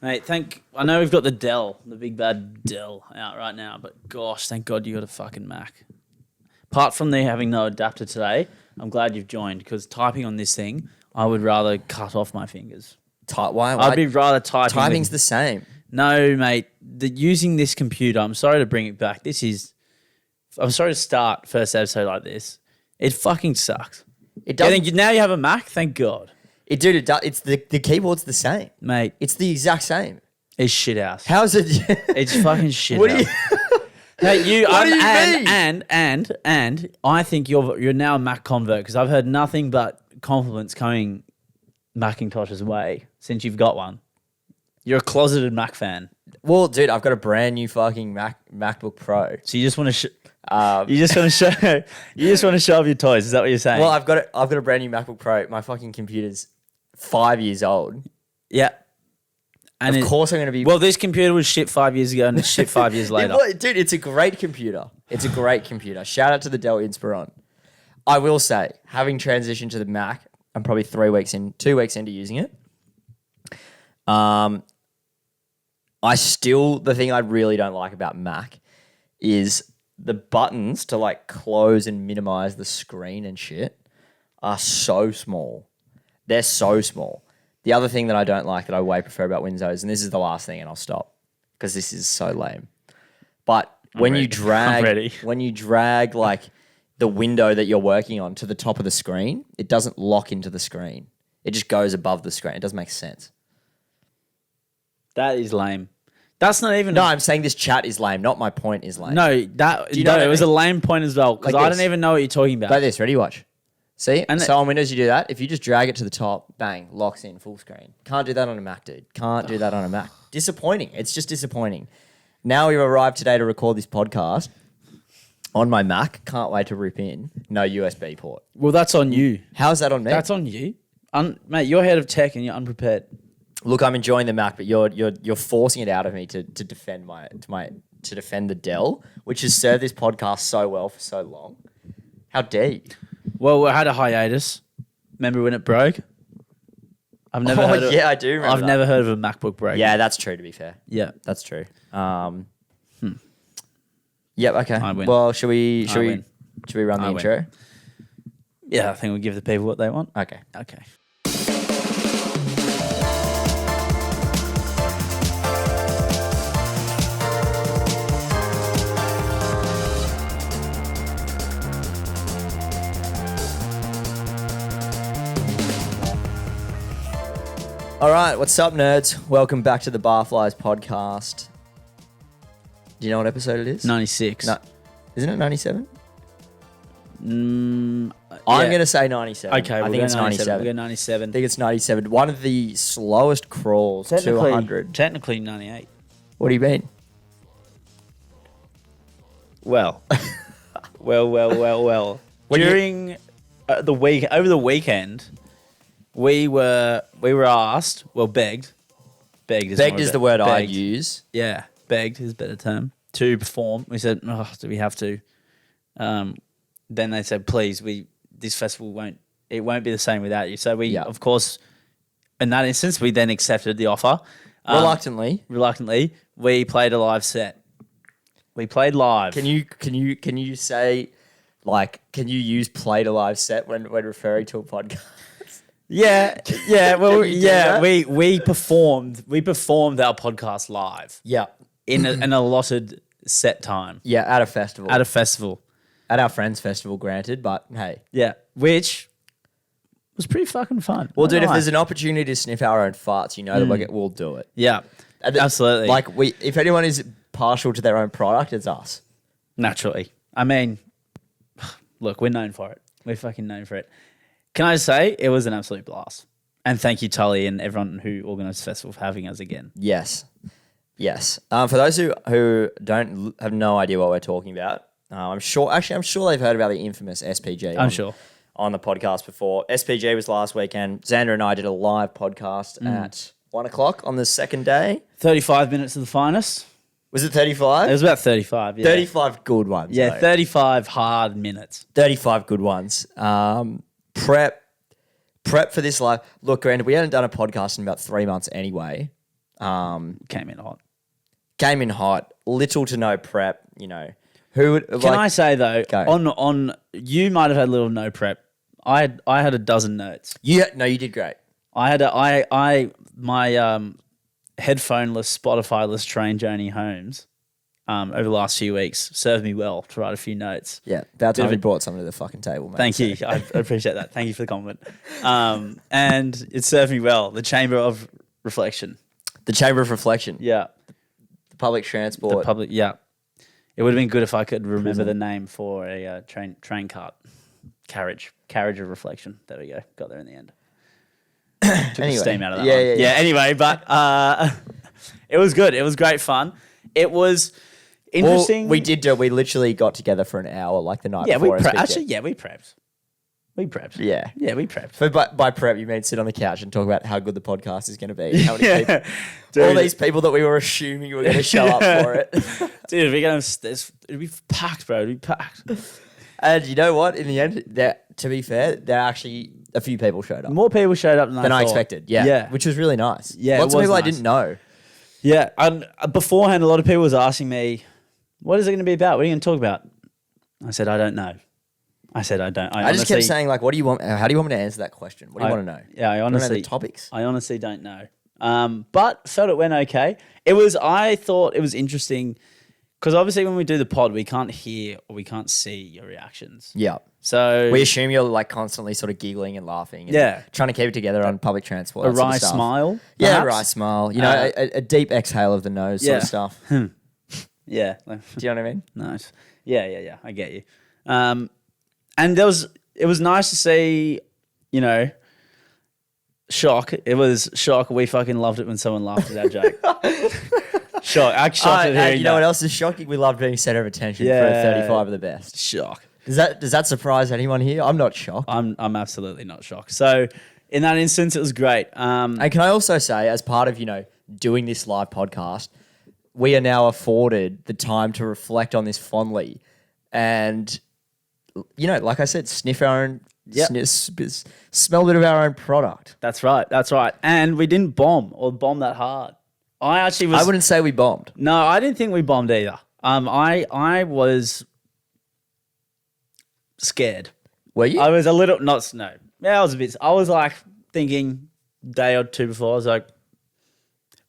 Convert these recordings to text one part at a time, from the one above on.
Mate, I know we've got the Dell, the big bad Dell out right now, but gosh, thank God you got a fucking Mac. Apart from the having no adapter today, I'm glad you've joined because typing on this thing, I would rather cut off my fingers. Why? I'd be rather typing. Typing's the same. No, mate. Using this computer, I'm sorry to bring it back. I'm sorry to start first episode like this. It fucking sucks. It does. Now you have a Mac, thank God. It does. It's the keyboard's the same, Mate. It's the exact same. It's shit house. How's it? It's fucking shit What house. do you? What do you mean? And I think you're now a Mac convert because I've heard nothing but compliments coming Macintosh's way since you've got one. You're a closeted Mac fan. Well, dude, I've got a brand new fucking MacBook Pro. So you just want to you just want to show off your toys. Is that what you're saying? Well, I've got a brand new MacBook Pro. My fucking computer's 5 years old. Yeah. And of course I'm going to be... Well, this computer was shit 5 years ago and it's shit 5 years later. Dude, it's a great computer. It's a great computer. Shout out to the Dell Inspiron. I will say, having transitioned to the Mac, I'm probably 2 weeks into using it. The thing I really don't like about Mac is the buttons to like close and minimize the screen and shit are so small. They're so small. The other thing that I don't like that I way prefer about Windows, and this is the last thing and I'll stop because this is so lame. But when you drag like the window that you're working on to the top of the screen, it doesn't lock into the screen. It just goes above the screen. It doesn't make sense. That is lame. That's not even... No, I'm saying this chat is lame. Not my point is lame. No, it was a lame point as well because I don't even know what you're talking about. Like this. Ready? Watch. See? So on Windows you do that. If you just drag it to the top, bang, locks in full screen. Can't do that on a Mac, dude. Can't do that on a Mac. Disappointing. It's just disappointing. Now we've arrived today to record this podcast on my Mac. Can't wait to rip in. No USB port. Well, that's on you. How's that on me? That's on you. Mate, you're head of tech and you're unprepared. Look, I'm enjoying the Mac, but you're forcing it out of me to defend to defend the Dell, which has served this podcast so well for so long. How dare you? Well, we had a hiatus. Remember when it broke? I've never heard of, I do remember I've never heard of a MacBook break. Yeah, that's true, to be fair. Yeah. That's true. Yep, okay. I win. Well, should we run the I intro? win. Yeah, I think we'll give the people what they want. Okay. All right, what's up, nerds? Welcome back to the Barflies podcast. Do you know what episode it is? 96. No, isn't it 97? I'm I'm going to say 97. Okay, I think it's 97. We'll go 97. I think it's 97. One of the slowest crawls to 100. Technically 98. What do you mean? Well. well. During over the weekend, we were asked, begged. Begged is the word I use. Yeah, begged is a better term. To perform. We said, do we have to? Then they said, please, this festival won't be the same without you. So we, of course, in that instance, we then accepted the offer. Reluctantly, we played a live set. We played live. Can you say, like, can you use played a live set when referring to a podcast? Yeah. Well, yeah. We performed our podcast live. Yeah, in an allotted set time. Yeah, at a festival. At our friend's festival, granted, but hey. Yeah, which was pretty fucking fun. Well, dude, if there's an opportunity to sniff our own farts, you know that we'll do it. Yeah, absolutely. Like, if anyone is partial to their own product, it's us. Naturally. I mean, look, we're known for it. We're fucking known for it. Can I say, it was an absolute blast. And thank you, Tully, and everyone who organised the festival for having us again. Yes. For those who don't have no idea what we're talking about, I'm sure they've heard about the infamous SPG. On the podcast before. SPG was last weekend. Xander and I did a live podcast at 1 o'clock on the second day. 35 minutes of the finest. Was it 35? It was about 35, yeah. 35 good ones. Yeah, 35 hard minutes. 35 good ones. Prep for this live. Look, granted, we hadn't done a podcast in about 3 months anyway. Came in hot. Came in hot, little to no prep. You know, who would? Can I say though, Go. on you might have had a little no prep. I had a dozen notes. You did great. My headphoneless, Spotify-less train journey homes over the last few weeks served me well to write a few notes. Yeah, about Bit time of we a- brought something to the fucking table, mate. Thank you. I appreciate that. Thank you for the compliment. And it served me well. The Chamber of Reflection. The Chamber of Reflection, Yeah. the public The transport. public. Yeah. It would have been good if I could remember the name for a train cart carriage of reflection. There we go. Got there in the end. Took the steam out of that one. Yeah. Anyway, but it was good. It was great fun. It was interesting. Well, we literally got together for an hour, like the night Yeah, we before. prepped. Actually, yeah, we prepped. We prepped. Yeah. Yeah, we prepped. So by prep, you mean sit on the couch and talk about how good the podcast is going to be. How many people, Dude, all these people that we were assuming were going to show up for it. dude, we're gonna. It'd be packed, bro. It'd be packed. And you know what? In the end, to be fair, there actually a few people showed up More people showed up than than I thought. expected. Yeah. Yeah. Which was really nice. Yeah, it Lots of was people I nice. didn't know. Yeah. Beforehand, a lot of people was asking me, "What is it going to be about? What are you going to talk about?" I said, "I don't know." I said, "I don't." I just kept saying, like, what do you want? How do you want me to answer that question? What do you want to know? Yeah, I You wanna know honestly, the topics. I honestly don't know. But felt it went okay. I thought it was interesting because obviously when we do the pod, we can't hear or we can't see your reactions. Yeah. So We assume you're like constantly sort of giggling and laughing. And Yeah. trying to keep it together on public transport. a that sort of wry stuff. smile. Yeah, a perhaps? wry smile. You know, a deep exhale of the nose sort Yeah. of stuff. Yeah. Do you know what I mean? Nice. Yeah. I get you. And it was nice to see, you know, shock. It was shock. We fucking loved it when someone laughed at our joke. Shock. I shocked at hearing you know what that. else is shocking? We love being center of attention for Yeah. 35 of the best. Shock. Does that surprise anyone here? I'm not shocked. I'm absolutely not shocked. So in that instance, it was great. And can I also say, as part of, doing this live podcast, we are now afforded the time to reflect on this fondly and, like I said, sniff our own, Yep. smell a bit of our own product. That's right. And we didn't bomb that hard. I wouldn't say we bombed. No, I didn't think we bombed either. I was scared. Were you? I was a little no. Yeah, I was a bit. I was like thinking day or two before. I was like,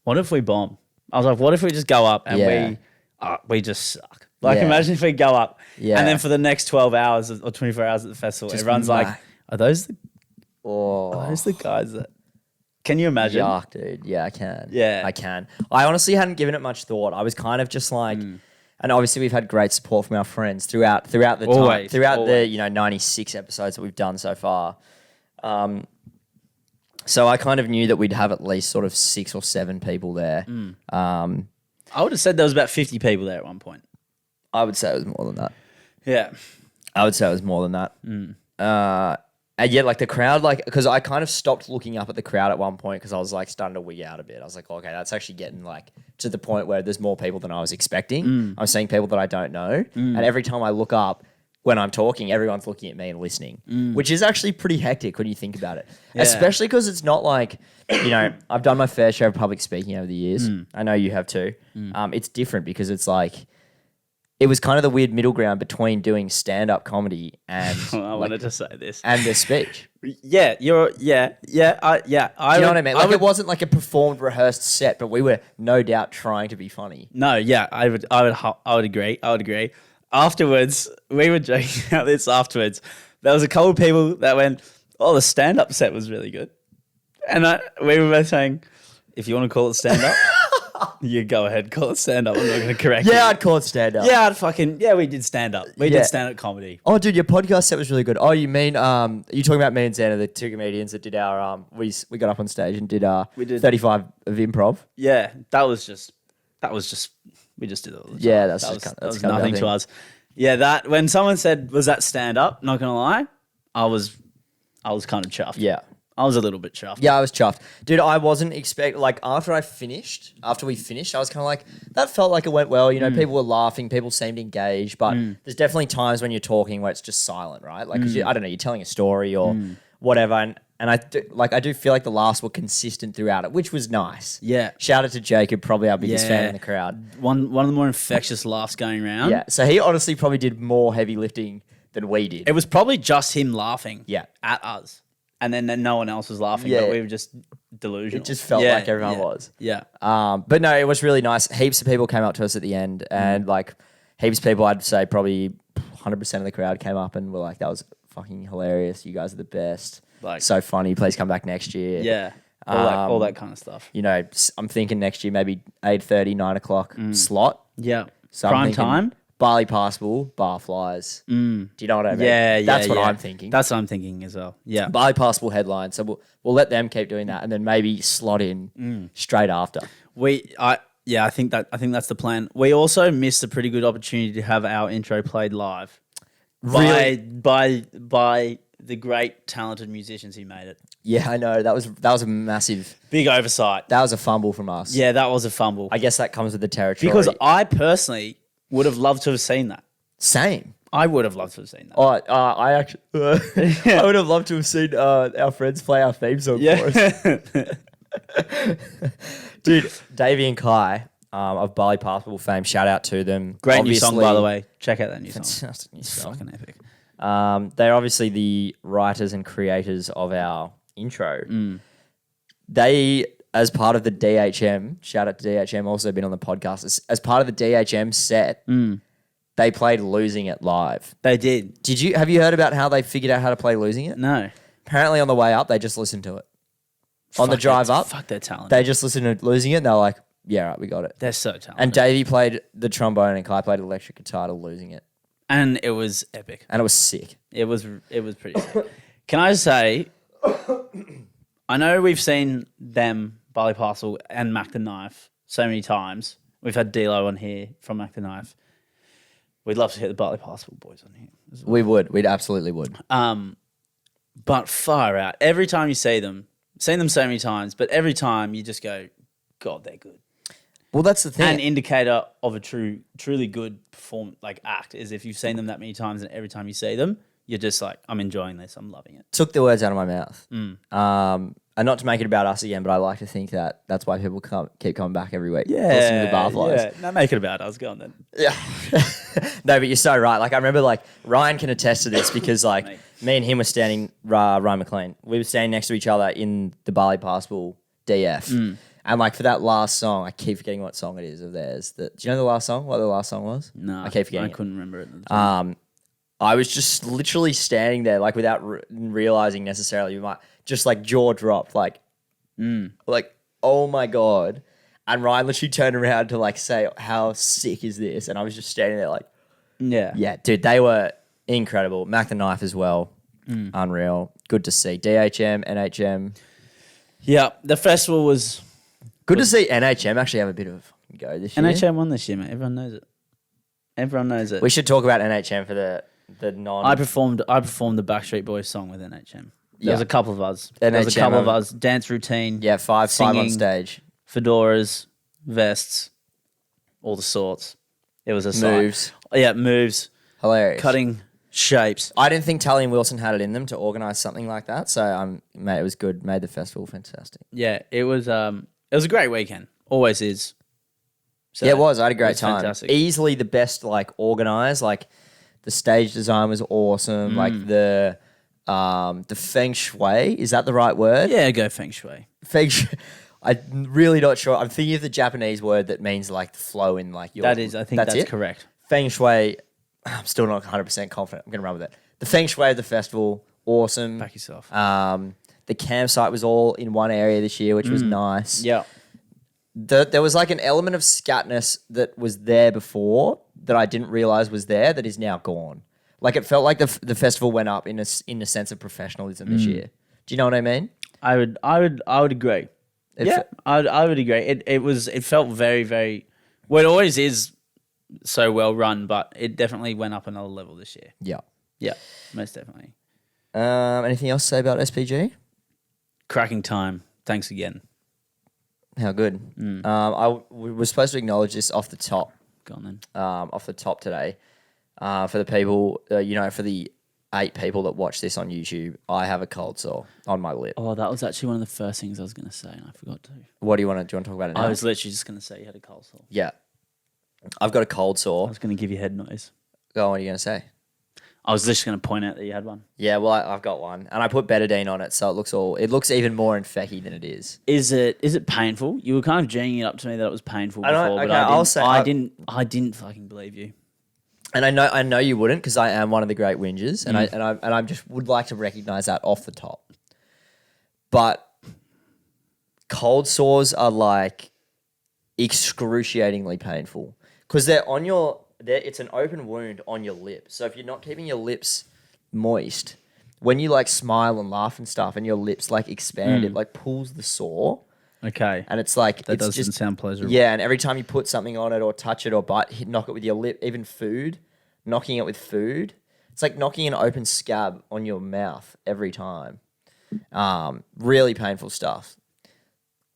what if we bomb? I was like, what if we just go up and Yeah. we just suck? Like, Yeah. imagine if we go up Yeah. and then for the next 12 hours or 24 hours at the festival, Just everyone's like, mad. are those the Oh, guys that? Can you imagine? yuck, dude. Yeah, I can. Yeah. I can. I honestly hadn't given it much thought. I was kind of just like, and obviously we've had great support from our friends throughout the time, Always, throughout always. the 96 episodes that we've done so far. So I kind of knew that we'd have at least sort of 6 or 7 people there. I would have said there was about 50 people there at one point. I would say it was more than that. Yeah. I would say it was more than that. And yet, like the crowd, because I kind of stopped looking up at the crowd at one point because I was like starting to wig out a bit. I was like, okay, that's actually getting like to the point where there's more people than I was expecting. I'm seeing people that I don't know, and every time I look up when I'm talking, everyone's looking at me and listening, which is actually pretty hectic when you think about it. Yeah. Especially because it's not like, I've done my fair share of public speaking over the years. I know you have too. It's different because it's like. It was kind of the weird middle ground between doing stand-up comedy and I wanted to say this. and the speech. Yeah, Do you know what I mean? Like it wasn't like a performed, rehearsed set, but we were no doubt trying to be funny. No, yeah, I would agree. Afterwards, we were joking about this afterwards. There was a couple of people that went, "Oh, the stand-up set was really good," and we were both saying, "If you want to call it stand-up, you go ahead, call it stand-up. I'm not going to correct you." Yeah, I'd call it stand-up. We did stand-up. We Yeah. did stand-up comedy. Oh, dude, your podcast set was really good. Oh, you mean you talking about me and Xander, the 2 comedians that did our we got up on stage and did We did. 35 of improv. Yeah, we just did it all the time. Yeah, that's that just was, kind of- that that's was kind of nothing our to thing. us. Yeah, that when someone said, "Was that stand-up?" Not gonna lie, I was kind of chuffed. Yeah. I was a little bit chuffed. Yeah, I was chuffed. Dude, I wasn't after we finished, I was kind of like, that felt like it went well. People were laughing, people seemed engaged, but there's definitely times when you're talking where it's just silent, right? Like, 'cause I don't know, you're telling a story or whatever. And I do feel like the laughs were consistent throughout it, which was nice. Yeah. Shout out to Jacob, probably our biggest fan Yeah. in the crowd. One of the more infectious laughs going around. Yeah. So he honestly probably did more heavy lifting than we did. It was probably just him laughing Yeah. at us. And then no one else was laughing, Yeah. but we were just delusional. It just felt like everyone was. Yeah. But no, it was really nice. Heaps of people came up to us at the end, and like heaps of people, I'd say probably 100% of the crowd came up and were like, "That was fucking hilarious. You guys are the best. Like- so funny. Please come back next year." Yeah. All that kind of stuff. You know, I'm thinking next year maybe 8:30, 9 o'clock slot. Yeah. So I'm Prime thinking time? Barley Passable, bar flies. Do you know what I mean? Yeah, That's what yeah. I'm thinking. That's what I'm thinking as well. Yeah. Barley Passable headline. So we'll let them keep doing that, and then maybe slot in straight after. I think that's the plan. We also missed a pretty good opportunity to have our intro played live. Really? By the great talented musicians who made it. Yeah, I know. That was a massive. Big oversight. That was a fumble from us. Yeah, that was a fumble. I guess that comes with the territory. Because I personally would have loved to have seen that. Same. I would have loved to have seen that. Oh, I actually, I would have loved to have seen our friends play our theme song for us. Dude, Davey and Kai of Barley Passable fame, shout out to them. Great new song, by the way. Check out that new song. Fantastic new It's song. fucking epic. They're obviously the writers and creators of our intro. Mm. They, as part of the DHM, shout out to DHM, also been on the podcast, as part of the DHM set, they played Losing It live. They did. Have you heard about how they figured out how to play Losing It? No. Apparently on the way up, they just listened to it. On the Fuck, drive they're- up, Fuck, they're talented. they just listened to Losing It and they're like, yeah, right, we got it. They're so talented. And Davey played the trombone and Kai played electric guitar to Losing It. And it was epic. And it was sick. It was pretty sick. Can I say, I know we've seen them, Barley Parcel and Mac the Knife, so many times. We've had D-Lo on here from Mac the Knife. We'd love to hit the Barley Parcel boys on here as well. We would. We'd absolutely would. But far out. Every time you see them, seen them so many times, but every time you just go, God, they're good. Well, that's the thing. An indicator of a truly good act is if you've seen them that many times and every time you see them, you're just like, I'm enjoying this, I'm loving it. Took the words out of my mouth. And not to make it about us again, but I like to think that that's why people keep coming back every week. Listening to the Barflies. Yeah. No, make it about us. Go on then. Yeah. No, but you're so right. Like, I remember, like, Ryan can attest to this because, like, Mate. me and him were standing, Ryan McLean, we were standing next to each other in the Barley Passable DF. And, like, for that last song, I keep forgetting what song it is of theirs. Do you know the last song? What the last song was? No, I keep forgetting I it. couldn't remember it. At the time. I was just literally standing there, like, without realizing necessarily, just, like, jaw dropped, like, oh my God. And Ryan literally turned around to, like, say, how sick is this? And I was just standing there, like, Yeah. yeah, dude, they were incredible. Mac the Knife as well. Unreal. Good to see. DHM, NHM. Yeah. The festival was Good to see NHM actually have a bit of a fucking go this year. NHM won this year, mate. Everyone knows it. Everyone knows it. We should talk about NHM for the non. I performed the Backstreet Boys song with NHM. There Yeah. was a couple of us. There was a NHM, couple of us. Dance routine. Yeah, five on singing. stage. Fedoras, vests, all the sorts. It was a sight. Moves. Yeah, moves, Hilarious. cutting shapes. I didn't think Tully and Wilson had it in them to organise something like that. So, mate, it was good. Made the festival fantastic. Yeah, it was a great weekend. Always is. So, Yeah, it was. I had a it great was time. fantastic. Easily the best, like, organised. Like, the stage design was awesome. Like, the feng shui. Is that the right word? Yeah, go feng shui. Feng shui. I'm really not sure. I'm thinking of the Japanese word that means, like, the flow in, like, your... That is, I think that's it? correct. Feng shui, I'm still not 100% confident. I'm going to run with it. The feng shui of the festival, awesome. Back yourself. The campsite was all in one area this year, which was nice. Yeah. There was like an element of scatness that was there before that I didn't realize was there that is now gone. Like, it felt like the festival went up in a sense of professionalism this year. Do you know what I mean? I would agree. It I would agree. It felt very, very. Well, it always is so well run, but it definitely went up another level this year. Yeah. Yeah, most definitely. Anything else to say about SPG? Cracking time. Thanks again. How good. We were supposed to acknowledge this off the top. Go on then. Off the top today, for the people, for the 8 people that watch this on YouTube, I have a cold sore on my lip. Oh, that was actually one of the first things I was going to say, and I forgot to. What do you want to talk about it now? I was literally just going to say you had a cold sore. Yeah. I've got a cold I sore. was going to give you head noise. Go on, what are you going to say? I was just going to point out that you had one. Yeah, well, I've got one. And I put betadine on it, so it looks even more infecky than it is. Is it painful? You were kind of geeing it up to me that it was painful I before, don't- but okay, I'll say- I didn't fucking believe you. And I know you wouldn't, because I am one of the great whingers, and I just would like to recognize that off the top. But cold sores are like excruciatingly painful because they're on your. It's an open wound on your lip. So if you're not keeping your lips moist, when you like smile and laugh and stuff, and your lips like expand, it like pulls the sore, Okay. and it's like That it's doesn't just sound pleasurable. yeah. And every time you put something on it or touch it or knock it with your lip, even food, knocking it with food, it's like knocking an open scab on your mouth every time. Really painful stuff.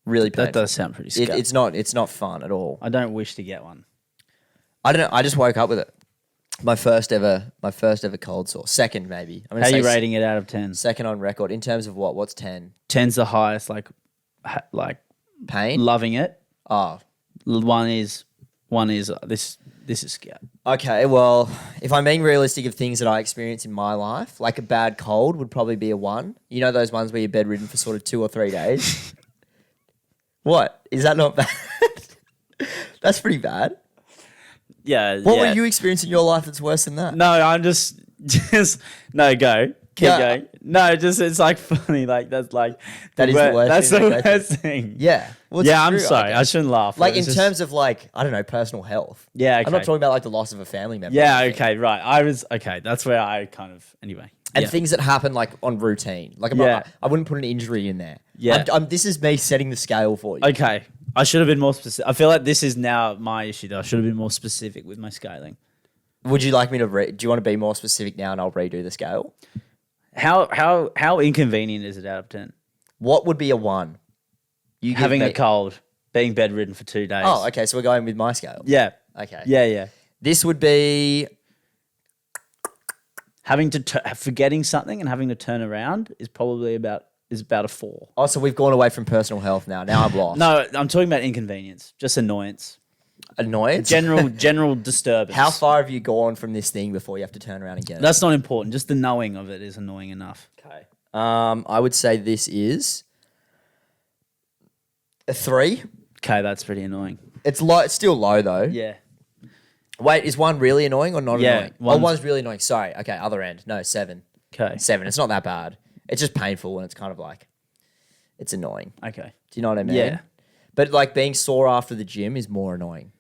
Really painful. That does sound pretty scary. It's not fun at all. I don't wish to get one. I don't know. I just woke up with it. My first ever cold sore. Second maybe. I'm How gonna are you say rating it out of 10? second on record in terms of what? What's 10? 10's the highest, like Pain? loving it. Oh. One is this is scary. Okay, well, if I'm being realistic of things that I experience in my life, like a bad cold would probably be a 1. You know those ones where you're bedridden for sort of 2 or 3 days? What? Is that not bad? That's pretty bad. Yeah. What yeah. were you experiencing in your life that's worse than that? No, I'm just no go. Keep Yeah. going. No, just it's like funny. Like that's like That is the worst That's thing the to go through. worst thing. Yeah. Well, it's Yeah, I'm true, sorry. okay. I shouldn't laugh. Like It in was terms of like, I don't know, personal health. Yeah, I'm not okay. talking about like the loss of a family member. or Yeah, anything. okay, right. I was okay. That's where I kind of anyway. And yeah. things that happen like on routine. Like Yeah. I wouldn't put an injury in there. Yeah. This is me setting the scale for you. Okay, I should have been more specific. I feel like this is now my issue. Though I should have been more specific with my scaling. Would you like me to do you want to be more specific now and I'll redo the scale? How inconvenient is it out of 10? What would be a 1? You give Having me- a cold, being bedridden for 2 days. Oh, okay. So we're going with my scale. Yeah. Okay. Yeah. This would be Having to forgetting something and having to turn around is probably about a 4. oh, so we've gone away from personal health now. Now I'm lost. No, I'm talking about inconvenience, just annoyance, Annoyance. general disturbance. How far have you gone from this thing before you have to turn around and get it? That's not important. Just the knowing of it is annoying enough. Okay. I would say this is a 3. Okay, that's pretty annoying. It's low. It's still low though. Yeah. Wait, is 1 really annoying or not Yeah, annoying? one's- 1's really annoying. Sorry. Okay, other end. No, 7. Okay. 7. It's not that bad. It's just painful and it's kind of like, it's annoying. Okay. Do you know what I mean? Yeah. But like being sore after the gym is more annoying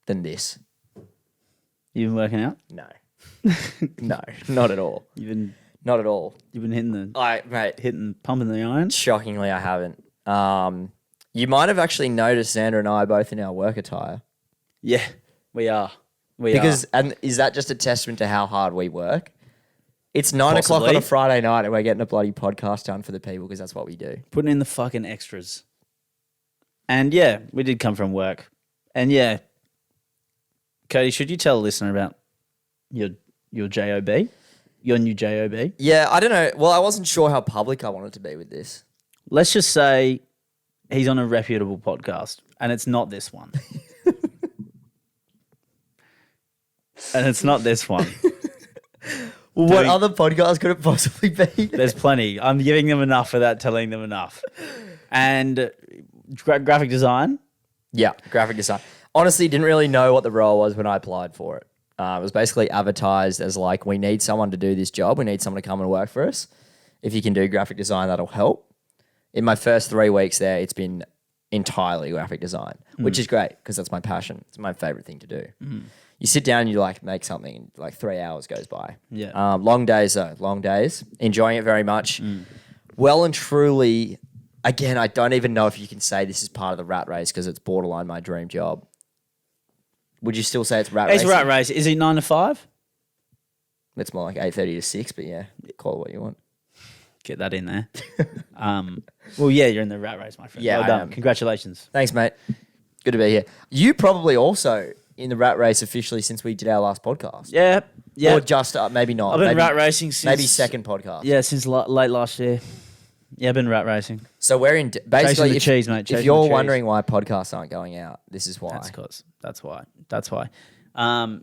than this. You been working out? No. No, not at all. Not at all. You've been hitting pumping the iron. Shockingly, I haven't. You might have actually noticed Xander and I both in our work attire. Yeah, we are. And is that just a testament to how hard we work? It's 9 o'clock on Possibly. a Friday night and we're getting a bloody podcast done for the people because that's what we do. Putting in the fucking extras. And yeah, we did come from work. And yeah, Cody, should you tell a listener about your JOB? Your new JOB? Yeah, I don't know. Well, I wasn't sure how public I wanted to be with this. Let's just say he's on a reputable podcast, and it's not this one. And it's not this one. Well, what Doing- other podcast could it possibly be? There's plenty. I'm giving them enough without telling them enough. And graphic design. Yeah, graphic design. Honestly, didn't really know what the role was when I applied for it. It was basically advertised as like, we need someone to do this job. We need someone to come and work for us. If you can do graphic design, that'll help. In my first 3 weeks there, it's been entirely graphic design, which is great because that's my passion. It's my favorite thing to do. You sit down and you like make something and like 3 hours goes by. Yeah. Long days though, long days. Enjoying it very much. Well and truly, again, I don't even know if you can say this is part of the rat race because it's borderline my dream job. Would you still say it's rat race? It's rat race. Is it 9 to 5? It's more like 8:30 to 6, but yeah, call it what you want. Get that in there. Well, yeah, you're in the rat race, my friend. Yeah, well I done. am. Congratulations. Thanks, mate. Good to be here. You probably also in the rat race officially since we did our last podcast. Yeah, Yeah. Or just maybe not. I've been maybe, rat racing since maybe second podcast. Yeah, since late last year. Yeah, I've been rat racing. So we're in basically the cheese, mate. If Chasing you're the cheese. wondering why podcasts aren't going out, this is why. That's why.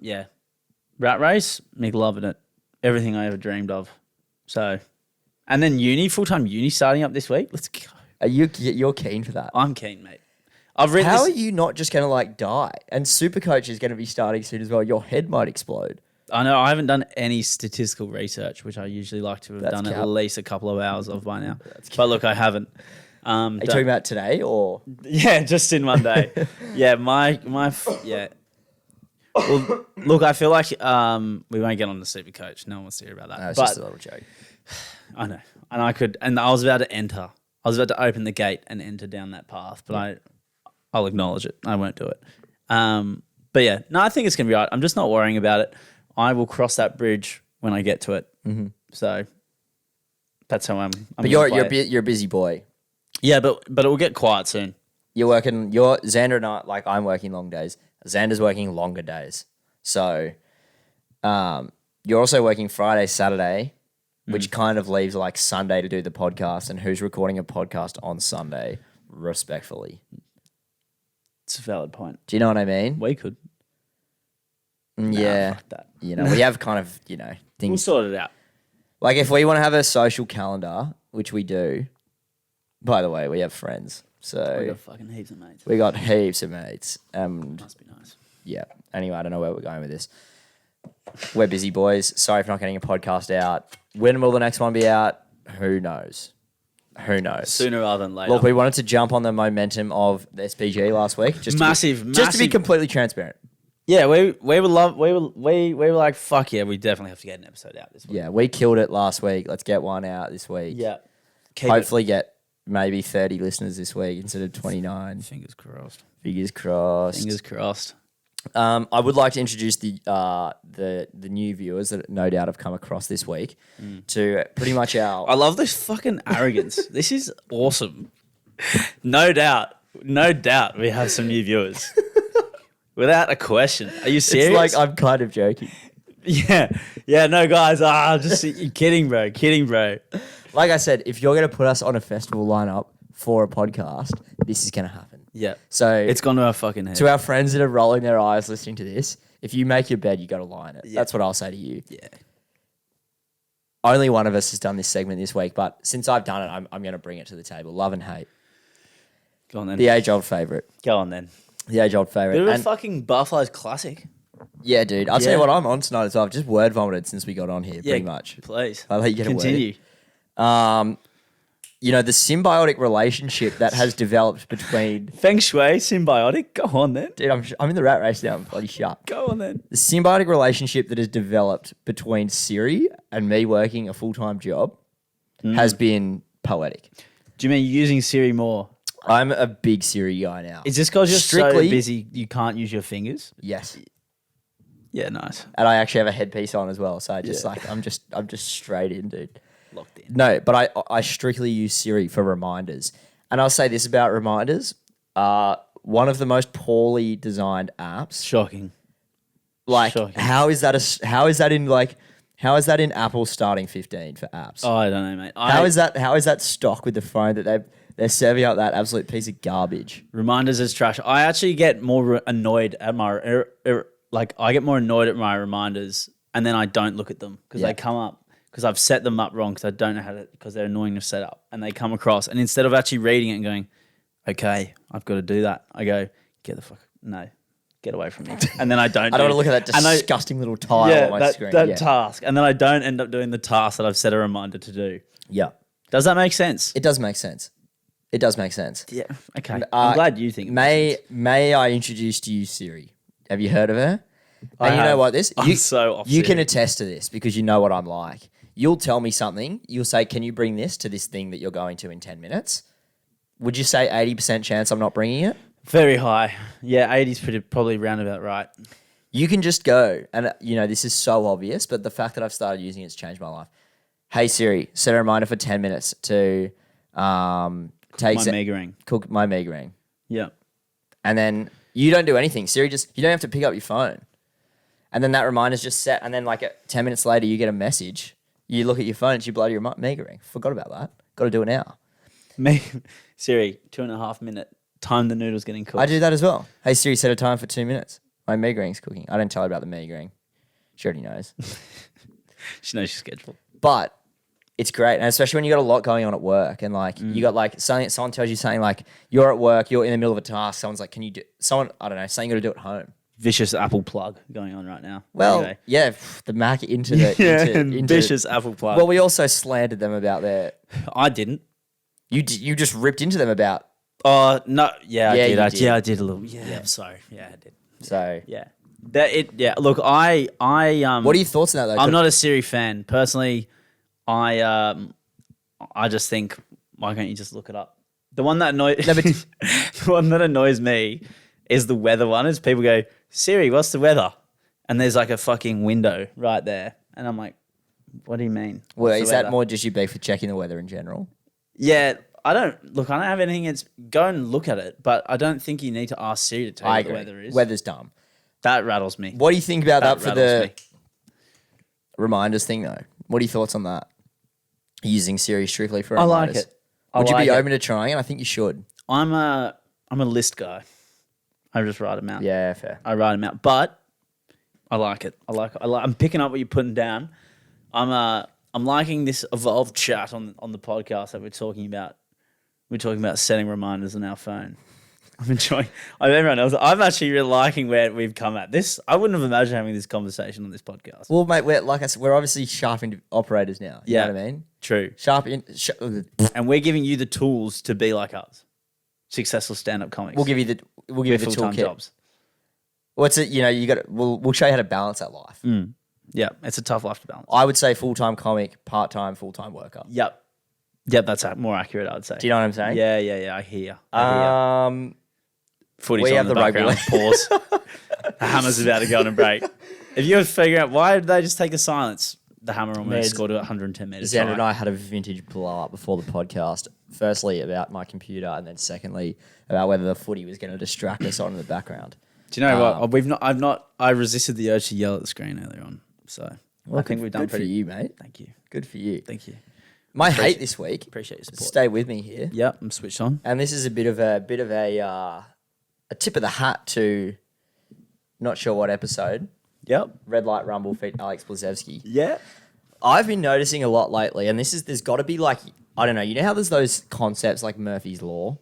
Yeah. Rat race, Mick loving it. Everything I ever dreamed of. So, and then full-time uni starting up this week. Let's go. You're keen for that? I'm keen, mate. I've read How this. are you not just going to like die? And Supercoach is going to be starting soon as well. Your head might explode. I know I haven't done any statistical research, which I usually like to have That's done cap. at least a couple of hours of by now. But look, I haven't. Are you talking about today or? Yeah, just in one day. Yeah, yeah. Well, look, I feel like we won't get on the super coach. No one wants to hear about that. No, it's but just a little joke. I know, and I was about to enter. I was about to open the gate and enter down that path, but I'll acknowledge it. I won't do it. But yeah, no, I think it's gonna be right. I'm just not worrying about it. I will cross that bridge when I get to it. Mm-hmm. So that's how I'm. But you're a busy boy. Yeah, but it will get quiet soon. You're Xander and I, like I'm working long days. Xander's working longer days. So you're also working Friday, Saturday, which kind of leaves like Sunday to do the podcast. And who's recording a podcast on Sunday, respectfully? It's a valid point. Do you know what I mean? We could. Yeah. Fuck that. You know, we have kind of, We'll things. sort it out. Like if we want to have a social calendar, which we do, by the way, we have friends. So We got fucking heaps of mates. we got heaps of mates. And Must be nice. yeah. Anyway, I don't know where we're going with this. We're busy boys. Sorry for not getting a podcast out. When will the next one be out? Who knows? Who knows? Sooner rather than later. Look, we wanted to jump on the momentum of the SPG last week. Just to be completely transparent. Yeah, we were like, fuck yeah, we definitely have to get an episode out this week. Yeah, we killed it last week. Let's get one out this week. Yeah. Hopefully get maybe 30 listeners this week instead of 29. Fingers crossed. Fingers crossed. Fingers crossed. I would like to introduce the new viewers that no doubt have come across this week to pretty much I our love this fucking arrogance. This is awesome. No doubt we have some new viewers. Without a question. Are you serious? It's like I'm kind of joking. Yeah, no guys, just you're kidding, bro. Like I said, if you're going to put us on a festival lineup for a podcast, this is going to happen. Yeah. So It's gone to our fucking head. to our friends that are rolling their eyes listening to this, if you make your bed, you got to lie in it. Yeah. That's what I'll say to you. Yeah. Only one of us has done this segment this week, but since I've done it, I'm going to bring it to the table. Love and hate. Go on then. The age-old favourite. Go on then. The age-old favourite. Bit of a And fucking Buffalo's classic. yeah, dude. I'll tell Yeah. you what I'm on tonight as well. I've just word vomited since we got on here, pretty much. Please. I'll let you get a word in. Continue. You know, the symbiotic relationship that has developed between... Feng Shui, symbiotic. Go on then. Dude, I'm in the rat race now. I'm bloody shut. Go on then. The symbiotic relationship that has developed between Siri and me working a full-time job has been poetic. Do you mean using Siri more? I'm a big Siri guy now. Is this because you're Strictly- so busy you can't use your fingers? Yes. Yeah, nice. And I actually have a headpiece on as well. So I just Yeah. I'm just straight in, dude. Locked in. No, but I strictly use Siri for reminders. And I'll say this about reminders. One of the most poorly designed apps. Shocking. Like Shocking. how is that in Apple starting 15 for apps? Oh, I don't know, mate. How is that stock with the phone that they're serving up that absolute piece of garbage? Reminders is trash. I actually get more annoyed at my I get more annoyed at my reminders, and then I don't look at them because Yeah. they come up because I've set them up wrong because I don't know how to because they're annoying to set up, and they come across, and instead of actually reading it and going, okay, I've got to do that, I go, get away from me, and then I don't. I don't want to look at that and disgusting little tile on my screen. that task, and then I don't end up doing the task that I've set a reminder to do. Yeah. Does that make sense? It does make sense. It does make sense. Yeah. Okay. I'm glad you think. It makes sense. May I introduce to you Siri? Have you heard of her? I And you know have. what? I'm so off you can Siri. attest to this because you know what I'm like. You'll tell me something. You'll say, "Can you bring this to this thing that you're going to in 10 minutes?" Would you say 80% chance I'm not bringing it? Very high. Yeah, 80's probably roundabout right. You can just go, and this is so obvious, but the fact that I've started using it's changed my life. Hey Siri, set a reminder for 10 minutes to My Mega Ring. cook my Mega Ring. Yeah. And then you don't do anything. Siri you don't have to pick up your phone. And then that reminder's just set. And then like 10 minutes later, you get a message. You look at your phone, it's your bloody Mega ring. Forgot about that. Got to do it now. Me, Siri, 2.5 minute time the noodle's getting cooked. I do that as well. Hey Siri, set a time for 2 minutes. My Mega ring's cooking. I don't tell her about the Mega ring. She already knows. She knows your schedule. But it's great, and especially when you got a lot going on at work, and like you got like something. Someone tells you something like you're at work, you're in the middle of a task. Someone's like, "Can you do?" Someone, I don't know, saying you got to do it at home. Vicious Apple plug going on right now. Well, Anyway. yeah, the Mac into the into vicious Apple plug. Well, we also slandered them about their. I didn't. You just ripped into them about. No, yeah, Yeah, I you did. did. Yeah, I did a little. Yeah, I'm sorry. Yeah, I did. So, Yeah, Yeah, look, I what are your thoughts on that though? I'm not a Siri fan personally. I just think, why can't you just look it up? The one that annoys the one that annoys me is the weather one. Is people go, Siri, what's the weather? And there's like a fucking window right there, and I'm like, what do you mean? Well, What's is the that weather? more just you beef for checking the weather in general? Yeah, I don't have anything. It's go and look at it, but I don't think you need to ask Siri to tell you I what the agree. weather is. Weather's dumb. That rattles me. What do you think about that for rattles the me. reminders thing though? What are your thoughts on that? Using Siri strictly for I reminders. like it. I Would you like be it. open to trying it? I think you should. I'm a list guy. I just write them out. Yeah, fair. I write them out, but I like it. I'm picking up what you're putting down. I'm liking this evolved chat on the podcast that we're talking about. We're talking about setting reminders on our phone. I'm enjoying. Everyone else. I'm actually really liking where we've come at. This I wouldn't have imagined having this conversation on this podcast. Well, mate, like I said, we're obviously sharp operators now. You Yeah. know what I mean? True. And we're giving you the tools to be like us, successful stand-up comics. We'll give you the with full-time toolkit. jobs. What's it? You know, you got. We'll show you how to balance that life. Yeah, it's a tough life to balance. I would say full-time comic, part-time, full-time worker. Yep, that's more accurate. I'd say. Do you know what I'm saying? Yeah. I hear. Footy's we on have in the the rugby background. Pause. The Hammer's about to go on a break. If you were figuring out why did they just take a silence, the Hammer almost scored a 110 metres. Xander and I had a vintage blow up before the podcast. Firstly, about my computer, and then secondly, about whether the footy was going to distract us on in the background. Do you know what? I resisted the urge to yell at the screen earlier on. So I think we've done good pretty. for you, mate. Thank you. Good for you. Thank you. My hate this week. Appreciate your support. Stay with me here. Yeah, I'm switched on. And this is a bit of a tip of the hat to not sure what episode. Yep. Red Light Rumble feat Alex Blazewski. Yeah. I've been noticing a lot lately, and there's got to be like, I don't know, you know how there's those concepts like Murphy's Law?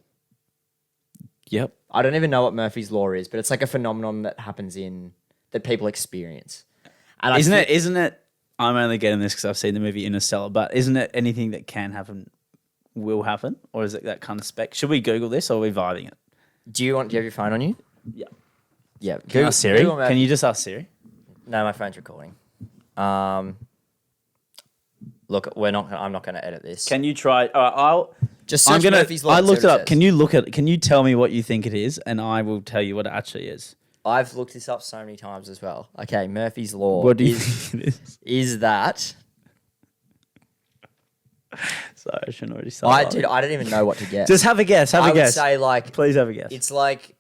Yep. I don't even know what Murphy's Law is, but it's like a phenomenon that happens that people experience. And Isn't it? I'm only getting this because I've seen the movie Interstellar, but isn't it anything that can happen will happen? Or is it that kind of spec? Should we Google this or are we vibing it? Do you have your phone on you? Yeah. Yeah. Can you ask Siri? Google Murphy- Can you just ask Siri? No, my phone's recording. Look, I'm not going to edit this. Can you try? I'll. Just search Murphy's Law. I and see looked what it it up. says. Can you look at? Can you tell me what you think it is, and I will tell you what it actually is. I've looked this up so many times as well. Okay, Murphy's Law. What do you think it is? Is that? Sorry, I shouldn't already start. I don't even know what to guess. Just have a guess. Have I a would guess. say like Please have a guess. it's like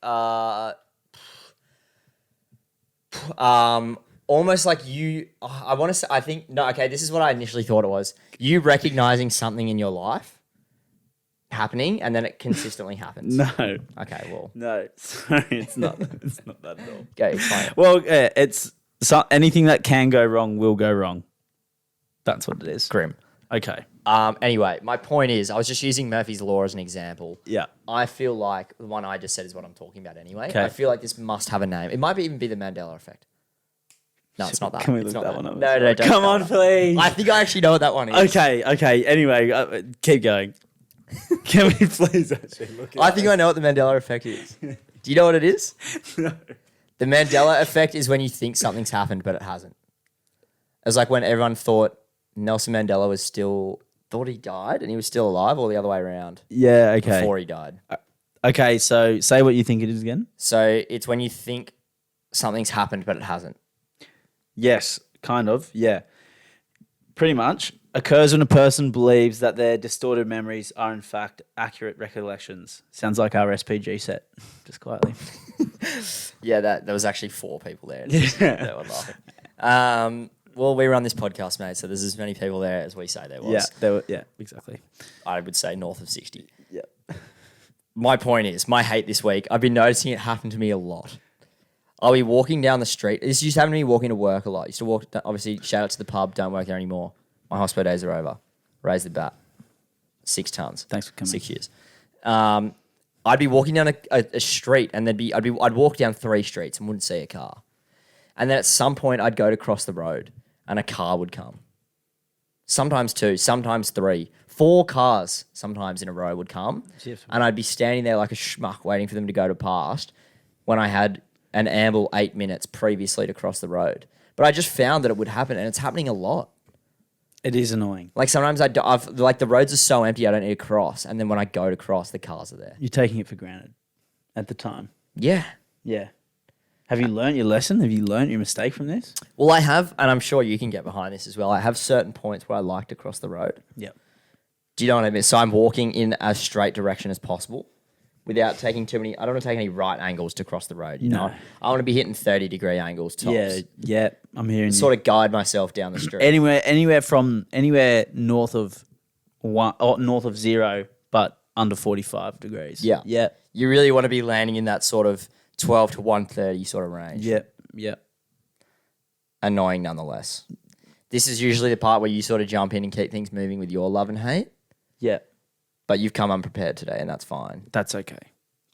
almost like you. I want to say. I think no. Okay, this is what I initially thought it was. You recognizing something in your life happening, and then it consistently happens. No. Okay. Well, No. Sorry, it's not. It's not that at all. go explain it. Well, it's anything that can go wrong will go wrong. That's what it is. Grim. Okay. Anyway, my point is, I was just using Murphy's Law as an example. Yeah. I feel like the one I just said is what I'm talking about anyway. Okay. I feel like this must have a name. It might even be the Mandela effect. No, it's not that. Can we It's look not that one up? No, don't. Come on, please. I think I actually know what that one is. Okay. Anyway, keep going. Can we please actually look at I think I know what the Mandela effect is. Do you know what it is? No. The Mandela effect is when you think something's happened, but it hasn't. It's like when everyone thought Nelson Mandela thought he died and he was still alive, or the other way around Yeah, okay. before he died. Okay, so say what you think it is again. So it's when you think something's happened, but it hasn't. Yes, kind of. Yeah. Pretty much. Occurs when a person believes that their distorted memories are in fact accurate recollections. Sounds like our SPG set, just quietly. Yeah, there was actually 4 people there. Yeah. They were laughing. Well, we run this podcast, mate, so there's as many people there as we say there was. Yeah, they were. Yeah, exactly. I would say north of 60. Yeah. My point is, my hate this week, I've been noticing it happen to me a lot. I'll be walking down the street. This used to happen to me walking to work a lot. Used to walk, obviously, shout out to the pub, don't work there anymore. My hospital days are over. Raise the bat. 6 tons. Thanks for coming. 6 years. I'd be walking down a street and I'd walk down 3 streets and wouldn't see a car. And then at some point I'd go to cross the road and a car would come. Sometimes 2, sometimes 3, 4 cars sometimes in a row would come. Cheers. And I'd be standing there like a schmuck waiting for them to go to past when I had an amble 8 minutes previously to cross the road. But I just found that it would happen and it's happening a lot. It is annoying. Like sometimes like the roads are so empty I don't need to cross. And then when I go to cross, the cars are there. You're taking it for granted at the time. Yeah. Yeah. Have you learnt your lesson? Have you learnt your mistake from this? Well, I have, and I'm sure you can get behind this as well. I have certain points where I like to cross the road. Yep. Do you know what I mean? So I'm walking in as straight direction as possible without taking too many. I don't want to take any right angles to cross the road. You know, I want to be hitting 30-degree angles tops. Yeah. I'm hearing Sort of guide myself down the street. Anywhere north of 1 or north of 0, but under 45 degrees. Yeah. Yeah. You really want to be landing in that sort of 12 to 130 sort of range. Yep. Annoying nonetheless. This is usually the part where you sort of jump in and keep things moving with your love and hate. Yeah. But you've come unprepared today, and that's fine. That's okay.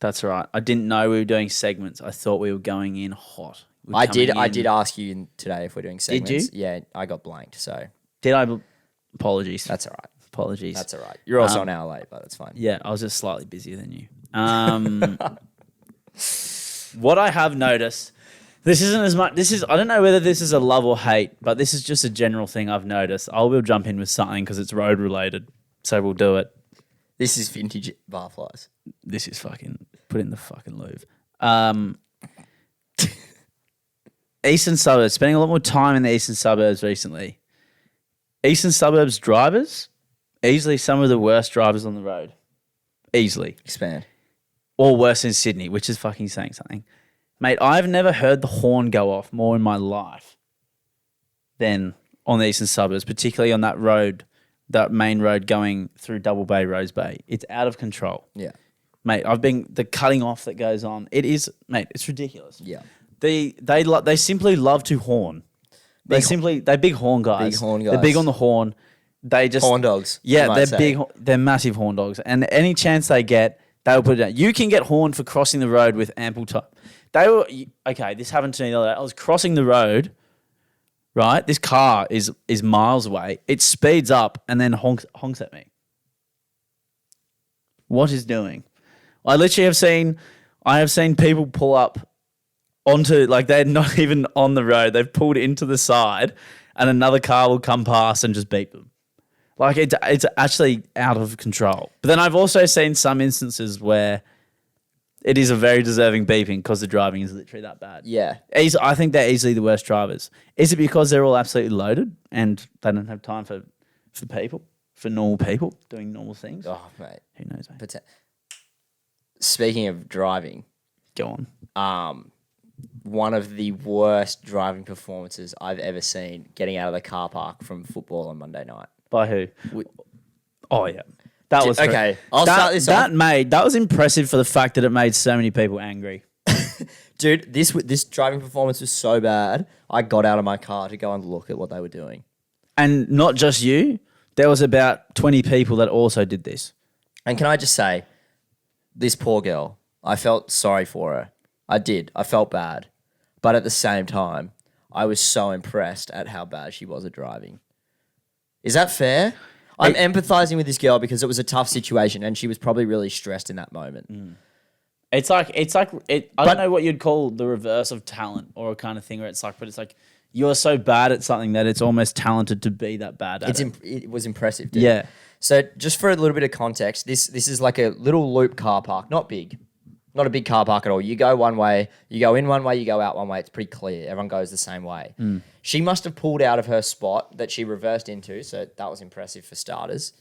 That's all right. I didn't know we were doing segments. I thought we were going in hot. I did ask you today if we're doing segments. Did you? Yeah, I got blanked, so. Did I? Apologies. That's all right. Apologies. That's all right. You're also an hour late, but that's fine. Yeah, I was just slightly busier than you. What I have noticed, this isn't as much. I don't know whether this is a love or hate, but this is just a general thing I've noticed. I will jump in with something because it's road related, so we'll do it. This is vintage barflies. This is fucking put in the fucking Louvre. Eastern suburbs. Spending a lot more time in the eastern suburbs recently. Eastern suburbs drivers, easily some of the worst drivers on the road. Easily. Expand. Or worse in Sydney, which is fucking saying something. Mate, I've never heard the horn go off more in my life than on the eastern suburbs, particularly on that road, that main road going through Double Bay, Rose Bay. It's out of control. Yeah. Mate, the cutting off that goes on. It is, mate, it's ridiculous. Yeah. They simply love to horn. They're big horn guys. Big horn They're guys. big on the horn. They just Horn dogs. Yeah, you might they're say. big. They're massive horn dogs, and any chance they get, they will put it down. You can get horned for crossing the road with ample time. This happened to me the other day. I was crossing the road, right? This car is miles away. It speeds up and then honks at me. What is doing? I literally have seen people pull up onto, like, they're not even on the road. They've pulled into the side and another car will come past and just beat them. Like, it's actually out of control. But then I've also seen some instances where it is a very deserving beeping because the driving is literally that bad. Yeah. I think they're easily the worst drivers. Is it because they're all absolutely loaded and they don't have time for normal people doing normal things? Oh, mate. Who knows, mate? Speaking of driving, Go on. one of the worst driving performances I've ever seen getting out of the car park from football on Monday night. By who? Oh, yeah. That was okay. I'll start this off. That was impressive for the fact that it made so many people angry. Dude, this driving performance was so bad, I got out of my car to go and look at what they were doing. And not just you. There was about 20 people that also did this. And can I just say, this poor girl, I felt sorry for her. I did. I felt bad. But at the same time, I was so impressed at how bad she was at driving. Is that fair? I'm empathizing with this girl because it was a tough situation and she was probably really stressed in that moment. It's like I don't know what you'd call the reverse of talent or a kind of thing where it's like you're so bad at something that it's almost talented to be that bad at it. It was impressive, dude. Yeah. So just for a little bit of context, this is like a little loop car park, not big. Not a big car park at all. You go one way, you go in one way, you go out one way. It's pretty clear. Everyone goes the same way. She must have pulled out of her spot that she reversed into, so that was impressive for starters.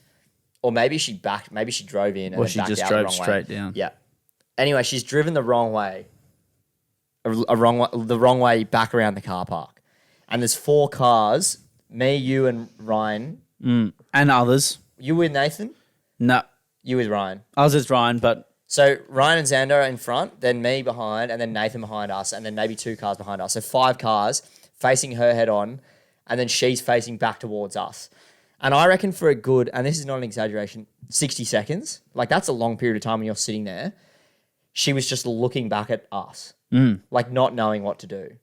Or maybe she drove in and Or then she backed just out drove the wrong straight way. down. Yeah. Anyway, she's driven the wrong way. the wrong way back around the car park. And there's 4 cars, me, you, and Ryan. And others. You with Nathan? No, You with Ryan. I was just Ryan, but So Ryan and Xander are in front, then me behind, and then Nathan behind us, and then maybe 2 cars behind us. So 5 cars facing her head on, and then she's facing back towards us. And I reckon for a good, and this is not an exaggeration, 60 seconds, like that's a long period of time when you're sitting there, she was just looking back at us, like not knowing what to do.